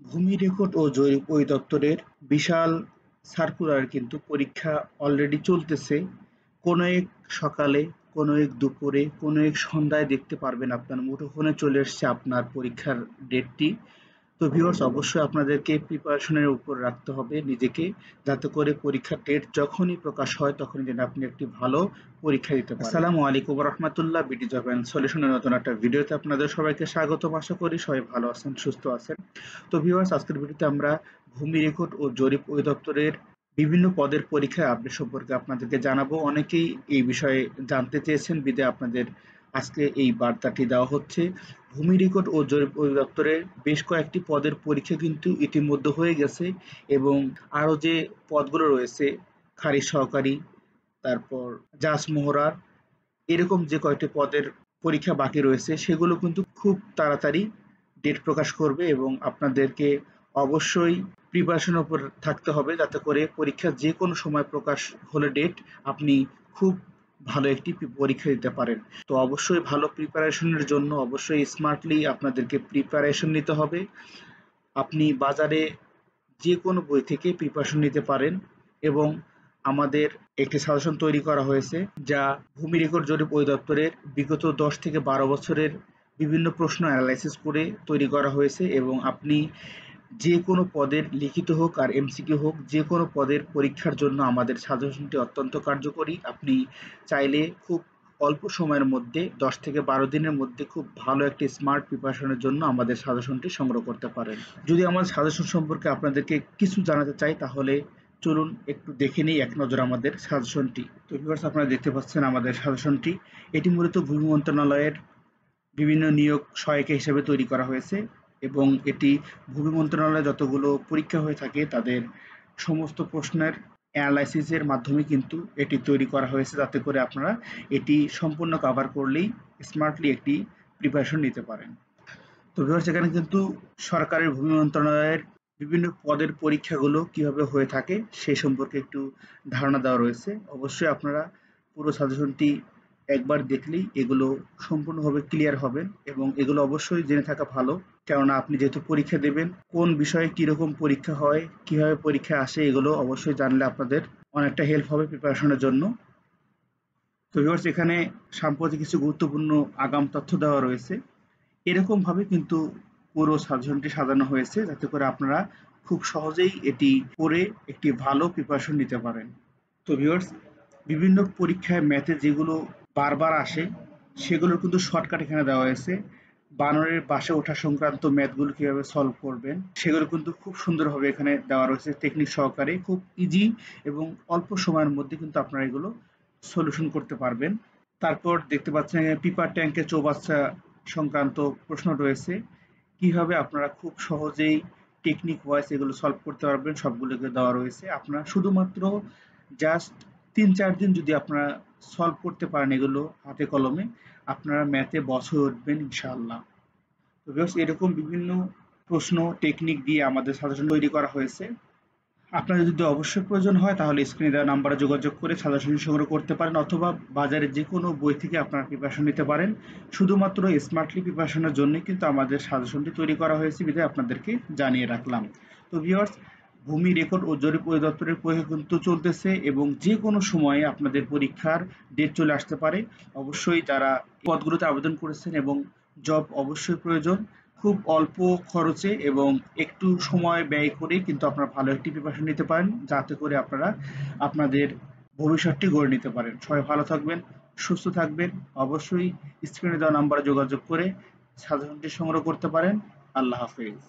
ভূমি রেকর্ড ও জরিপ অধিদপ্তরের বিশাল সার্কুলার কিন্তু পরীক্ষা অলরেডি চলতেছে। কোনো এক সকালে, কোনো এক দুপুরে, কোনো এক সন্ধ্যায় দেখতে পারবেন আপনার মুঠোফোনে চলে এসছে আপনার পরীক্ষার ডেটটি। তো ভিউয়ার্স, অবশ্যই আপনাদেরকে প্রিপারেশনের উপর রাখতে হবে নিজেকে, যাতে করে পরীক্ষার ডেট যখনই প্রকাশ হয় তখনই যেন আপনি একটি ভালো পরীক্ষা দিতে পারেন। আসসালামু আলাইকুম রহমতুল্লাহ, বিডি জব অ্যান্ড সলিউশনের নতুন একটা ভিডিওতে আপনাদের সবাইকে স্বাগতম। আশা করি সবাই ভালো আছেন, সুস্থ আছেন। তো ভিউয়ার্স, আজকের ভিডিওতে আমরা ভূমি রেকর্ড ও জরিপ অধিদপ্তরের বিভিন্ন পদের পরীক্ষার আপডেট সম্পর্কে আপনাদেরকে জানাবো। অনেকেই এই বিষয়ে জানতে চেয়েছেন, বিধায় আপনাদের আজকে এই বার্তাটি দেওয়া হচ্ছে। ভূমি রেকর্ড ও জরিপ অধিদপ্তরের বেশ কয়েকটি পদের পরীক্ষা কিন্তু ইতিমধ্যে হয়ে গেছে, এবং আরও যে পদগুলো রয়েছে, খারিজ সহকারী, তারপর জাজ মোহরার, এরকম যে কয়টি পদের পরীক্ষা বাকি রয়েছে সেগুলো কিন্তু খুব তাড়াতাড়ি ডেট প্রকাশ করবে, এবং আপনাদেরকে অবশ্যই প্রিপারেশনের উপর থাকতে হবে, যাতে করে পরীক্ষা যে কোনো সময় প্রকাশ হলে ডেট আপনি খুব ভালো একটি পরীক্ষা দিতে পারেন। তো অবশ্যই ভালো প্রিপারেশনের জন্য অবশ্যই স্মার্টলি আপনাদেরকে প্রিপারেশন নিতে হবে। আপনি বাজারে যে কোনো বই থেকে প্রিপারেশন নিতে পারেন, এবং আমাদের একটি সাজেশন তৈরি করা হয়েছে, যা ভূমি রেকর্ড জরিপ অধিদপ্তরের বিগত 10 থেকে 12 বছরের বিভিন্ন প্রশ্ন অ্যানালাইসিস করে তৈরি করা হয়েছে, এবং আপনি যে কোনো পদের লিখিত হোক আর এমসিকিউ হোক, যে কোনো পদের পরীক্ষার জন্য আমাদের সাজেশনটি অত্যন্ত কার্যকরী। আপনি চাইলে খুব অল্প সময়ের মধ্যে 10 থেকে 12 দিনের মধ্যে খুব ভালো একটি স্মার্ট প্রিপারেশনের জন্য আমাদের সাজেশনটি সংগ্রহ করতে পারেন। যদি আমার সাজেশন সম্পর্কে আপনাদেরকে কিছু জানাতে চাই, তাহলে চলুন একটু দেখে নিই এক নজর আমাদের সাজেশনটি। তো ভিউয়ার্স, আপনারা দেখতে পাচ্ছেন আমাদের সাজেশনটি। এটি মূলত ভূমি মন্ত্রণালয়ের বিভিন্ন নিয়োগ সহায়িকা হিসেবে তৈরি করা হয়েছে, এবং এটি ভূমি মন্ত্রণালয়ে যতগুলো পরীক্ষা হয়ে থাকে তাদের সমস্ত প্রশ্নের অ্যানালাইসিসের মাধ্যমে কিন্তু এটি তৈরি করা হয়েছে, যাতে করে আপনারা এটি সম্পূর্ণ কভার করলেই স্মার্টলি একটি প্রিপারেশন নিতে পারেন। তো ভিউয়ার্স, এখানে কিন্তু সরকারের ভূমি মন্ত্রণালয়ের বিভিন্ন পদের পরীক্ষাগুলো কিভাবে হয়ে থাকে সেই সম্পর্কে একটু ধারণা দেওয়া রয়েছে। অবশ্যই আপনারা পুরো সাজেশনটি একবার দেখলেই এগুলো সম্পূর্ণভাবে ক্লিয়ার হবেন, এবং এগুলো অবশ্যই জেনে থাকা ভালো, কেননা আপনি যেহেতু পরীক্ষা দেবেন, কোন বিষয়ে কীরকম পরীক্ষা হয়, কিভাবে পরীক্ষা আসে, এগুলো অবশ্যই জানলে আপনাদের অনেকটা হেল্প হবে প্রিপারেশনের জন্য। তো ভিউয়ার্স, এখানে সাম্প্রতিক কিছু গুরুত্বপূর্ণ আগাম তথ্য দেওয়া রয়েছে। এরকমভাবে কিন্তু পুরো সাজেশনটি সাজানো হয়েছে, যাতে করে আপনারা খুব সহজেই এটি পড়ে একটি ভালো প্রিপারেশন নিতে পারেন। তো ভিউয়ার্স, বিভিন্ন পরীক্ষায় ম্যাথে যেগুলো বারবার আসে সেগুলোর কিন্তু শর্টকাট এখানে দেওয়া হয়েছে। বানরের বাসে ওঠা সংক্রান্ত ম্যাথগুলো কিভাবে সলভ করবেন সেগুলো কিন্তু খুব সুন্দরভাবে এখানে দেওয়া রয়েছে, টেকনিক সহকারে, খুব ইজি এবং অল্প সময়ের মধ্যে কিন্তু আপনারা এগুলো সলিউশন করতে পারবেন। তারপর দেখতে পাচ্ছেন এখানে পিপার ট্যাঙ্কের চৌবাচ্চা সংক্রান্ত প্রশ্ন রয়েছে, কিভাবে আপনারা খুব সহজেই টেকনিক ওয়াইজ এগুলো সলভ করতে পারবেন সবগুলোকে দেওয়া রয়েছে। আপনারা শুধুমাত্র জাস্ট ৩-৪ দিন যদি আপনারা সলভ করতে পারেন এগুলো হাতে কলমে, আপনারা ম্যাথে বস হয়ে উঠবেন ইনশাআল্লাহ। তো ভিউয়ার্স, এরকম বিভিন্ন প্রশ্ন টেকনিক দিয়ে আমাদের সাজেশন তৈরি করা হয়েছে। আপনার যদি অবশ্যই প্রয়োজন হয় তাহলে স্ক্রিনে দেওয়া নাম্বারে যোগাযোগ করে সাজেশন সংগ্রহ করতে পারেন, অথবা বাজারে যে কোনো বই থেকে আপনারা প্রিপারেশন নিতে পারেন। শুধুমাত্র স্মার্টলি প্রিপারেশনের জন্যই কিন্তু আমাদের সাজেশনটি তৈরি করা হয়েছে, বিধায় আপনাদেরকে জানিয়ে রাখলাম। তো ভিউয়ার্স, ভূমি রেকর্ড ও জরিপ অধিদপ্তরের পরীক্ষা কিন্তু চলতেছে, এবং যে কোনো সময়ে আপনাদের পরীক্ষার ডেট চলে আসতে পারে। অবশ্যই যারা পদগুলোতে আবেদন করেছেন এবং জব অবশ্যই প্রয়োজন, খুব অল্প খরচে এবং একটু সময় ব্যয় করে কিন্তু আপনারা ভালো একটি প্রিপারেশন নিতে পারেন, যাতে করে আপনারা আপনাদের ভবিষ্যৎটি গড়ে নিতে পারেন। সবাই ভালো থাকবেন, সুস্থ থাকবেন। অবশ্যই স্ক্রিনে দেওয়া নাম্বারে যোগাযোগ করে সাজেশনটি সংগ্রহ করতে পারেন। আল্লাহ হাফেজ।